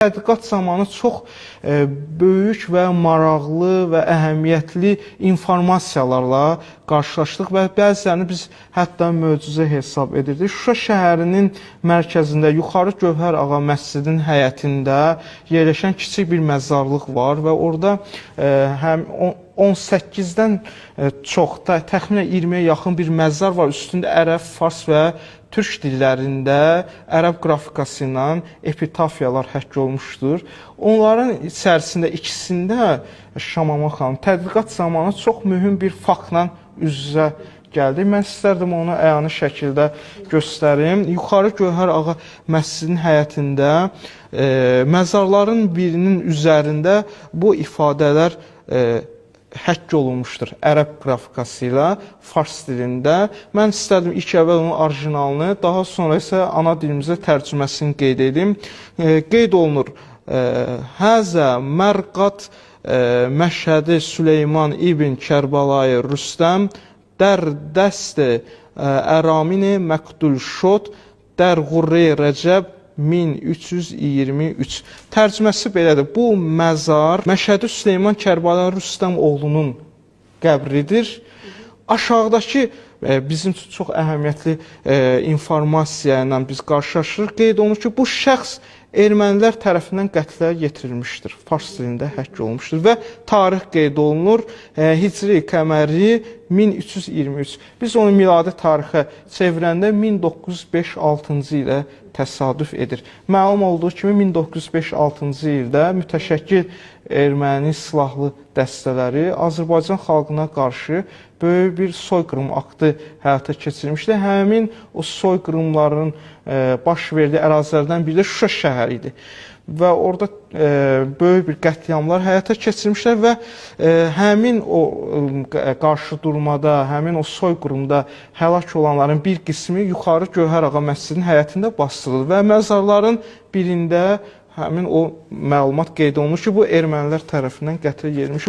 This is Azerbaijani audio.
Tədqiqat zamanı çox böyük və maraqlı və əhəmiyyətli informasiyalarla qarşılaşdıq və bəzilərini biz hətta möcüzə hesab edirdik. Şuşa şəhərinin mərkəzində Yuxarı Gövhər Ağa məscidinin həyətində yerləşən kiçik bir məzarlıq var və orada həm 18-dən çox, təxminən 20-yə yaxın bir məzar var. Üstündə ərəb, fars və türk dillərində ərəb qrafikası ilə epitafiyalar həkk olmuşdur. Onların içərisində ikisində Şamama xanım tədqiqat zamanı çox mühüm bir faktla üz-üzə gəldik. Mən istərdim onu əyani şəkildə göstərim. Yuxarı Gövhər Ağa məscidinin həyətində məzarların birinin üzərində bu ifadələr həkk olunmuşdur ərəb qrafikası ilə, fars dilində. Mən istədim ilk əvvəl onun orijinalını, daha sonra isə ana dilimizə tərcüməsini qeyd edim. Qeyd olunur: Həzə mərqat Məşhədi Süleyman ibn Kərbəlayı Rüstəm dər dəsti əramini məqdul şod dər qurre Rəcəb 1323. Tərcüməsi belədir. Bu məzar Məşhədi Süleyman Kərbəlayı Rüstəm oğlunun qəbridir. Aşağıdakı bizim üçün çox əhəmiyyətli informasiya ilə biz qarşılaşırıq. Qeyd olunur ki, bu şəxs ermənilər tərəfindən qətlə yetirilmişdir. Fars dilində həkk olunmuşdur və tarix qeyd olunur. Hicri qəməri 1323. Biz onu miladi tarixə çevirəndə 1905-6-cı ilə təsadüf edir. Məlum olduğu kimi 1905-6-cı ildə mütəşəkkil erməni silahlı dəstələri Azərbaycan xalqına qarşı böyük bir soyqırım aktı həyata keçirmişdi. Həmin o soyqırımların baş verdiyi ərazilərdən biri də Şuşa şəhəri idi. Və orada böyük bir qətliamlar həyata keçirmişlər və həmin o qarşı durmada, həmin o soyqırımda həlak olanların bir qismi Yuxarı Gövhər Ağa məscidinin həyətində basdırıldı və məzarların birində həmin o məlumat qeyd olunur ki, bu ermənilər tərəfindən qətlə yerilmiş.